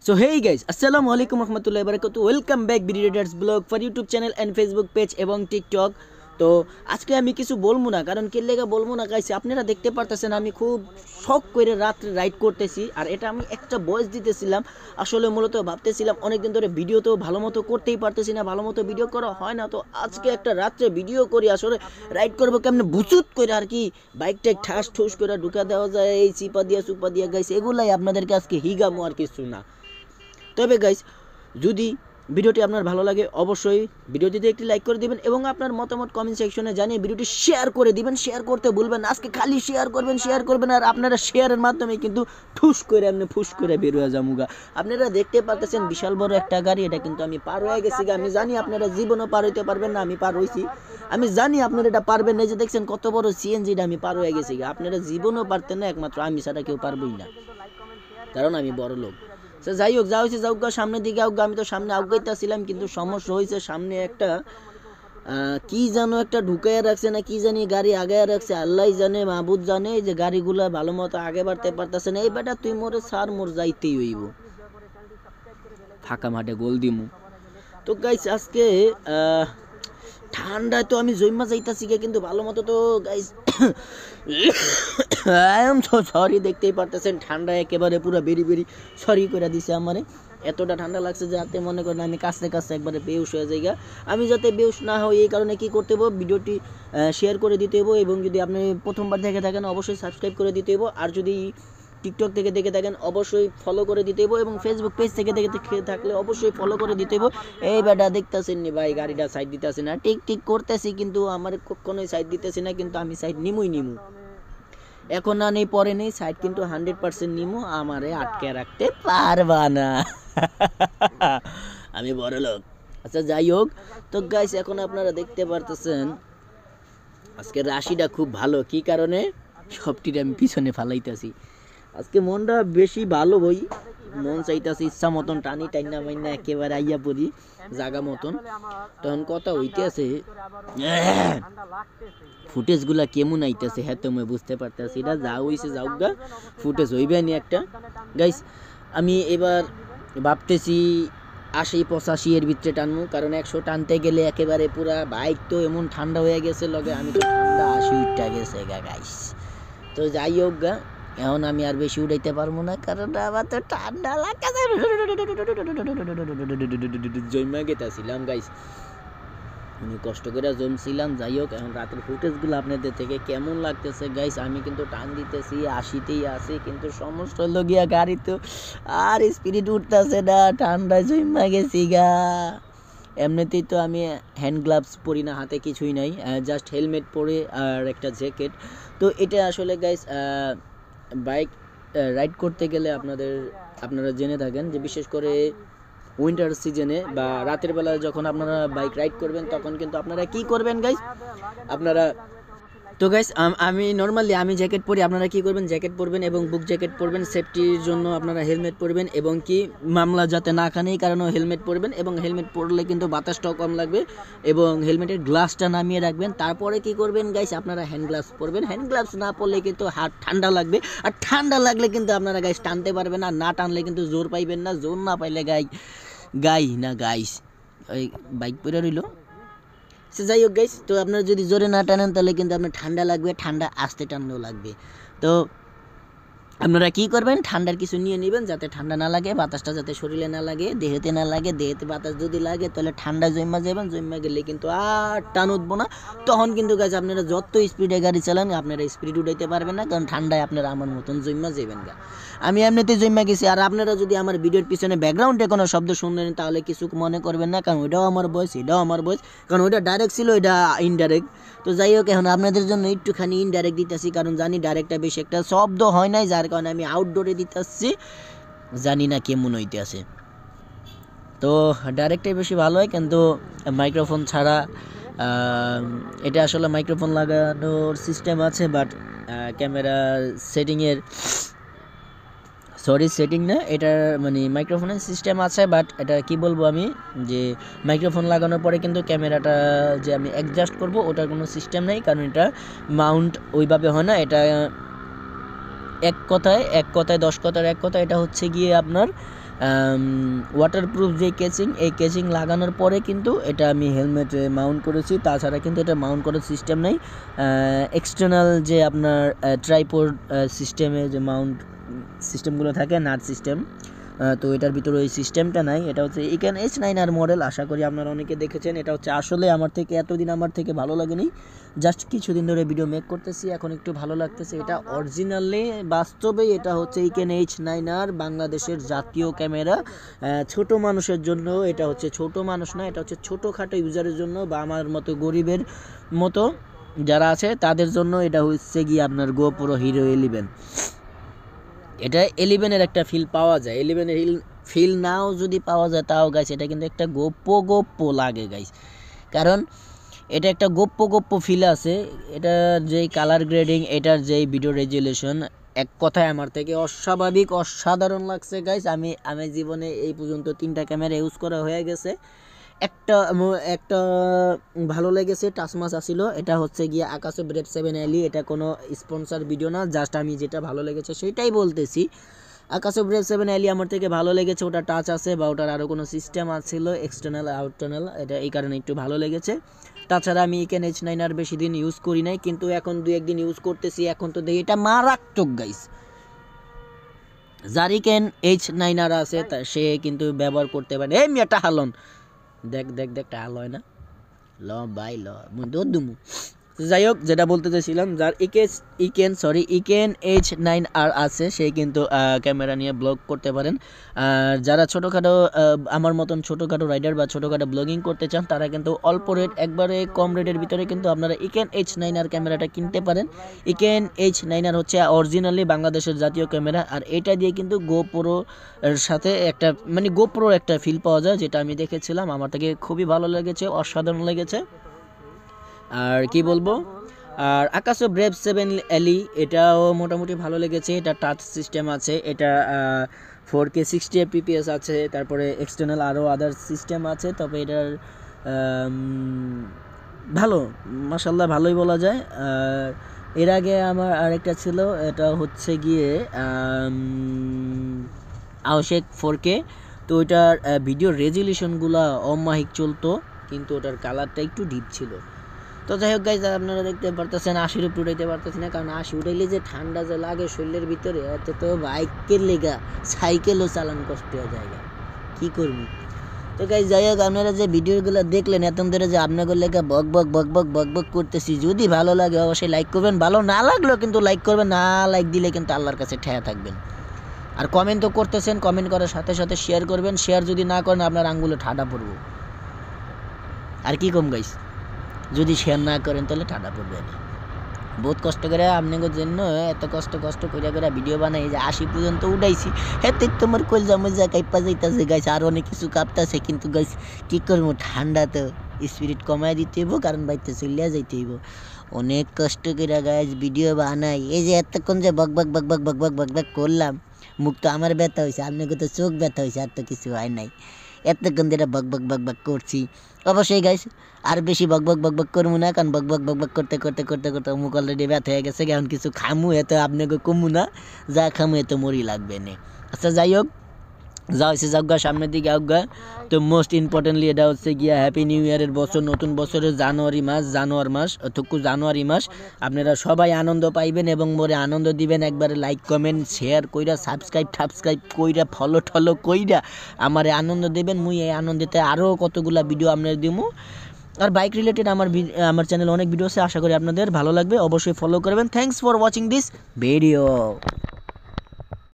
So hey guys, assalamu alaikum warahmatullahi wabarakatuh. Welcome back Bididers blog for YouTube channel and Facebook page এবং TikTok. তো আজকে আমি কিছু বলবো না, কারণ কি লেগে বলবো না গাইস, আপনারা দেখতে পারতেছেন আমি খুব শখ করে রাত্রে রাইড করতেছি। আর এটা আমি একটা ভয়েস দিতেছিলাম, আসলে মূলত ভাবতেছিলাম অনেকদিন ধরে ভিডিও তো ভালো মতো করতেই পারতেছি না, ভালো মতো ভিডিও করা হয় না। তো আজকে একটা রাত্রে ভিডিও করি, আসলে রাইড করবো কেমনে বুচুত করে আর কি, বাইকটা ঠাস ঠুস করে ঢুকা দেওয়া যায় এই চিপা দিয়া সুপা দিয়া গাইস, এগুলাই আপনাদেরকে আজকে হিগামো আর কিছু না। তবে গাইস, যদি ভিডিওটি আপনার ভালো লাগে অবশ্যই ভিডিওটিতে একটি লাইক করে দিবেন এবং আপনার মতামত কমেন্ট সেকশনে জানিয়ে ভিডিওটি শেয়ার করে দিবেন। শেয়ার করতে ভুলবেন না, আজকে খালি শেয়ার করবেন আর আপনারা শেয়ারের মাধ্যমে কিন্তু ঠুস করে এমনি ফুস করে বের হয়ে যামুগা। আপনারা দেখতে পাচ্ছেন বিশাল বড় একটা গাড়ি, এটা কিন্তু আমি পার হয়ে গেছি। আমি জানি আপনারা জীবনও পার হইতে পারবেন না, আমি পার হইছি। আমি জানি আপনারা এটা পারবেন না, যে দেখছেন কত বড় সিএনজিটা আমি পার হয়ে গেছি। আপনারা জীবনও পারতেন না, একমাত্র আমি ছাড়া কেউ পারবই না, কারণ আমি বড় লোক। সে যাই হোক, যা হয়েছে যাও গা, সামনের দিকে আউগা। আমি তো সামনে আউগাইতেছিলাম, কিন্তু সমস্যা হয়েছে সামনে একটা কি জানো একটা ঢুকাইয়া রাখছে না কি জানি, গাড়ি আগায় রাখছে, আল্লাহ জানে মাহবুদ জানে, যে গাড়িগুলা ভালো মতো আগে বাড়তে পারতেছে না। এই বেটা তুই মোরে সার, মোর যাইতেই হইব, ফাঁকা মাঠে গোল দিমু। তো গাইস আজকে ঠান্ডায় তো আমি জৈমা যাইতাছি, কিন্তু ভালো মতো তো guys I am so sorry, দেখতেই পারতেছেন ঠান্ডা একেবারে পুরো বেরি বেরি সরি করে দিছে আমারে। এতটা ঠান্ডা লাগছে যাতে মনে করেন আমি কাছে কাছে একবারে বেহুশ হয়ে যাই। আমি যাতে বেহুশ না হই এই কারণে কি করতে হবে, ভিডিওটি শেয়ার করে দিতে হবে, এবং যদি আপনি প্রথমবার দেখে থাকেন অবশ্যই সাবস্ক্রাইব করে দিতে হবে। আর যদি টিকটক থেকে দেখে থাকেন অবশ্যই ফলো করে দিতে হবে, এবং ফেসবুক পেজ থেকে দেখে থাকলে অবশ্যই ফলো করে দিতে হবে। এই বেটা দেখতেছেন নি ভাই, গাড়িটা সাইড দিতেছে না, টিক টিক করতেছি কিন্তু আমার কখনোই সাইড দিতেছি না, কিন্তু আমি সাইড নিমুই নিমু, এখন না নেই পরে নেই, সাইড কিন্তু 100% নিমু, আমারে আটকে রাখতে পারবা না। আমি বড় লোক। আচ্ছা যাই হোক, তো গাইস এখন আপনারা দেখতে পারতেছেন আজকে রাশিটা খুব ভালো। কি কারণে? সবটির আমি পিছনে ফালাইতেছি। আজকে মনটা বেশি ভালো বই, মন চাইতেছে ইচ্ছা মতন টানি টাইনা মাইনা একেবারে আইয়া পড়ি জাগা মতন। তখন কথা হইতেছে ফুটেজগুলা কেমন আইতেছে, হ্যাঁ তুমি বুঝতে পারতেছি। এটা যা হইছে যাও গা, ফুটেজ হইবে নি একটা। গাইস আমি এবার ভাবতেছি 80-85 এর ভিতরে টানবো, কারণ 100 টানতে গেলে একেবারে পুরা বাইক তো এমন ঠান্ডা হয়ে গেছে লগে, আমি তো ঠান্ডা 80 উঠা গেছে গা গাইস। তো যাই হোক গা, এখন আমি আর বেশি উড়াইতে পারবো না, কারণ আমার তো ঠান্ডা লাগতেছে। জমা গেতেছিলাম গাইস, আমি কষ্ট করে জমছিলাম। যাই হোক, এখন রাতের ফুটেজগুলো আপনাদের থেকে কেমন লাগতেছে গাইস। আমি কিন্তু টান দিতেছি 80তেই আছি, কিন্তু সমস্যা হলো গিয়া গাড়ি তো আর স্পিড উঠতেছে না, ঠান্ডায় জমা গেছি গা। এমনিতেই তো আমি হ্যান্ড গ্লাভস পরি না, হাতে কিছুই নাই, জাস্ট হেলমেট পরে আর একটা জ্যাকেট। তো এটা আসলে গাইস বাইক রাইড করতে গেলে আপনারা জেনে থাকেন যে বিশেষ করে উইন্টার সিজনে বা রাতের বেলা যখন আপনারা বাইক রাইড করবেন, তখন কিন্তু আপনারা কি করবেন গাইস, আপনারা তো গাইস আমি নর্মালি আমি জ্যাকেট পরি, আপনারা কি করবেন, জ্যাকেট পরবেন এবং বুক জ্যাকেট পরবেন, সেফটির জন্য আপনারা হেলমেট পরবেন, এবং কি মামলা যাতে না খান এই কারণেও হেলমেট পরবেন, এবং হেলমেট পরলে কিন্তু বাতাসটাও কম লাগবে, এবং হেলমেটের গ্লাসটা নামিয়ে রাখবেন। তারপরে কি করবেন গাইস, আপনারা হ্যান্ড গ্লাভস পরবেন। হ্যান্ড গ্লাভস না পরলে কিন্তু হাত ঠান্ডা লাগবে, আর ঠান্ডা লাগলে কিন্তু আপনারা গাইস টানতে পারবেন না, না টানলে কিন্তু জোর পাইবেন না, জোর না পাইলে গাইস ওই বাইক পরে রইল। সে যাই হোক গাইস, তো আপনারা যদি জোরে না টানেন তাহলে কিন্তু আপনার ঠান্ডা লাগবে, ঠান্ডা আস্তে টানলেও লাগবে। তো আপনারা কি করবেন, ঠান্ডার কিছু নিয়ে নেবেন যাতে ঠান্ডা না লাগে, বাতাসটা যাতে শরীরে না লাগে, দেহেতে না লাগে। দেহেতে বাতাস যদি লাগে তাহলে ঠান্ডা জমা যাবেন, জমা গেলে কিন্তু আর টান উঠবো না। তখন কিন্তু গাছ আপনারা যত স্পিডে গাড়ি চালান আপনারা স্পিড উঠাইতে পারবেন না, কারণ ঠান্ডায় আপনারা আমার মতন জমা যাবেন গা। আমি এমনিতে জমা গেছি। আর আপনারা যদি আমার ভিডিওর পিছনে ব্যাকগ্রাউন্ডে কোনো শব্দ শুনলেন তাহলে কিছু মনে করবেন না, কারণ ওইটাও আমার ভয়েস, এটাও আমার ভয়েস, কারণ ওইটা ডাইরেক্ট ছিল, এটা ইনডাইরেক্ট। তো যাই হোক, এখন আপনাদের জন্য একটুখানি ইনডাইরেক্ট দিতেছি, কারণ জানি ডাইরেক্টটা বেশি একটা শব্দ হয় নাই, যার কারণে আমি আউটডোরে দিতে আসছি, জানি না কেমন হইতে আছে। তো ডাইরেক্টটাই বেশি ভালো হয়, কিন্তু মাইক্রোফোন ছাড়া এটা আসলে মাইক্রোফোন লাগানোর সিস্টেম আছে, বাট ক্যামেরার সেটিং না, এটা মানে মাইক্রোফোনের সিস্টেম আছে, বাট এটা কি বলবো আমি, যে মাইক্রোফোন লাগানোর পরে কিন্তু ক্যামেরাটা যে আমি অ্যাডজাস্ট করব ওটার কোনো সিস্টেম নেই, কারণ এটা মাউন্ট ওইভাবে হয় না। এটা এক কথায় 10 কথার এক কথা, এটা হচ্ছে গিয়ে আপনার ওয়াটারপ্রুফ যে কেচিং, এই কেচিং লাগানোর পরে কিন্তু এটা আমি হেলমেটে মাউন্ট করেছি। তাছাড়া কিন্তু এটা মাউন্ট করার সিস্টেম নেই। এক্সটার্নাল যে আপনার ট্রাইপড সিস্টেমে যে মাউন্ট সিস্টেমগুলো থাকে, নাট সিস্টেম, তো এটার ভিতরে ওই সিস্টেমটা নাই। এটা হচ্ছে ইকেন H9R মডেল, আশা করি আপনারা অনেকে দেখেছেন। এটা হচ্ছে আসলে আমার থেকে এতদিন আমার থেকে ভালো লাগেনি, জাস্ট কিছুদিন ধরে ভিডিও মেক করতেছি, এখন একটু ভালো লাগতেছে। এটা অরিজিনালি বাস্তবেই এটা হচ্ছে ইকেন H9R, বাংলাদেশের জাতীয় ক্যামেরা। ছোট মানুষের জন্য এটা হচ্ছে, ছোট মানুষ না, এটা হচ্ছে ছোটোখাটো ইউজারের জন্য বা আমার মতো গরিবের মতো যারা আছে তাদের জন্য। এটা হচ্ছে গিয়ে আপনার GoPro Hero 11। এটা 11-এর একটা ফিল পাওয়া যায়, 11-এর ফিল নাও যদি পাওয়া যায় তাও গাইস এটা কিন্তু একটা গোপ্প লাগে গাইস, কারণ এটা একটা গোপ্প ফিল আছে। এটার যেই কালার গ্রেডিং, এটার যেই ভিডিও রেজুলেশন, এক কথায় আমার থেকে অস্বাভাবিক অসাধারণ লাগছে গাইস। আমি জীবনে এই পর্যন্ত 3টা ক্যামেরা ইউজ করা হয়ে গেছে। একটা ভালো লেগেছে, টাচমাস আসিল, এটা হচ্ছে গিয়ে আকাশে ব্রেভ 7 এলি। এটা কোনো স্পন্সর ভিডিও না, জাস্ট আমি যেটা ভালো লেগেছে সেটাই বলতেছি। আকাশে ব্রেভ 7 এলি আমার থেকে ভালো লেগেছে, ওটা টাচ আছে বা ওটার আরও কোনো সিস্টেম আছিল, এক্সটার্নাল আউটার্নাল, এটা এই কারণে একটু ভালো লেগেছে। তাছাড়া আমি ইকেন H9R বেশি দিন ইউজ করি নাই, কিন্তু এখন 2-1 দিন ইউজ করতেছি, এখন তো দেখি এটা মারাত্মক গাইস। যার ইকেন H9R আছে সে কিন্তু ব্যবহার করতে পারে। এই মেয়েটা হালন দেখ টাল হয় না, ল বাই ল দুমু। যাই হোক, যেটা বলতে চাইছিলাম, যার ইকেন H9R আছে সে কিন্তু ক্যামেরা নিয়ে ব্লগ করতে পারেন। আর যারা ছোটোখাটো আমার মতন ছোটোখাটো রাইডার বা ছোটোখাটো ব্লগিং করতে চান, তারা কিন্তু অল্প রেট, একবারে কম রেটের ভিতরে কিন্তু আপনারা ইকেন H9R ক্যামেরাটা কিনতে পারেন। ইকেন H9R হচ্ছে অরিজিনালি বাংলাদেশের জাতীয় ক্যামেরা, আর এটা দিয়ে কিন্তু GoPro এর সাথে একটা মানে GoProর একটা ফিল পাওয়া যায়, যেটা আমি দেখেছিলাম, আমার থেকে খুবই ভালো লেগেছে, অসাধারণ লেগেছে। আর কি বলবো, আর আকাশে ব্রেভ 7 এলি এটাও মোটামুটি ভালো লেগেছে। এটা টাচ সিস্টেম আছে, এটা 4K 60 fps আছে, তারপরে এক্সটার্নাল আরও আদার সিস্টেম আছে। তবে এটার ভালো, মাশাল্লাহ ভালোই বলা যায়। এর আগে আমার আরেকটা ছিল, এটা হচ্ছে গিয়ে আওশেক 4K, তো ওইটার ভিডিও রেজুলেশনগুলো অমাহিক চলতো, কিন্তু ওটার কালারটা একটু ডিপ ছিল। তো যাই হোক গাইজ, আপনারা দেখতে পারতেছেন 80-র উপরে উঠাইতে পারতেছি না, কারণ 80 উঠাইলে যে ঠান্ডা যে লাগে শরীরের ভিতরে, এতে তো বাইকের লেগা সাইকেলও চালান কষ্ট হয়ে যায়, কী করবো। তো গাইজ যাই হোক, আপনারা যে ভিডিওগুলো দেখলেন এত ধরে, যে আপনাদের লেগে বক বক করতেছি, যদি ভালো লাগে অবশ্যই লাইক করবেন, ভালো না লাগলেও কিন্তু লাইক করবেন, না লাইক দিলে কিন্তু আল্লাহর কাছে ঠেয়া থাকবেন। আর কমেন্ট তো করতেছেন, কমেন্ট করার সাথে সাথে শেয়ার করবেন, শেয়ার যদি না করেন আপনার আঙ্গুলে ঠাডা পড়বো। আর কি কম গাইজ, যদি শেয়ার না করেন তাহলে ঠান্ডা পড়বে না। বহুত কষ্ট করে আপনাদের জন্য এত কষ্ট করে ভিডিও বানাই, যে 80 পর্যন্ত উঠাইছি, এতে তোমার কলজা মজা কাইপা যাইতেছে গাইস, আর অনেক কিছু কাঁপতেছে, কিন্তু গাইস কী করবো, ঠান্ডা তো স্পিরিট কমাই দিতে হইব, কারণ বাইতে চলিয়া যাইতে হইব। অনেক কষ্ট করে গাইস ভিডিও বানাই, এই যে এতক্ষণ যে বক বক করলাম, মুখ তো আমার ব্যথা হয়েছে, আপনাকে তো চোখ ব্যথা হয়েছে, আর তো কিছু হয় নাই। এতক্ষণ যেটা বক বক করছি, অবশ্যই গাইস আর বেশি বক বক করবো না, কারণ বক বক করতে মুখ অলরেডি ব্যথা হয়ে গেছে। এখন কিছু খামু, এত আপনাকে কমু না, যা খামু এত মরি লাগবে না। আচ্ছা যাই হোক, যা হয়েছে যাওগা, সামনের দিকে আউগা। তো মোস্ট ইম্পর্টেন্টলি এটা হচ্ছে গিয়া হ্যাপি নিউ ইয়ারের বছর, নতুন বছরের জানুয়ারি মাস আপনারা সবাই আনন্দ পাইবেন এবং মোরে আনন্দ দিবেন। একবারে লাইক কমেন্ট শেয়ার কইরা সাবস্ক্রাইব কইরা ফলো কইরা আমারে আনন্দ দেবেন। মুই এই আনন্দেতে আরও কতগুলা ভিডিও আপনার দিমু। আর বাইক রিলেটেড আমার চ্যানেলে অনেক ভিডিও আছে, আশা করি আপনাদের ভালো লাগবে, অবশ্যই ফলো করবেন। Thanks for watching this video.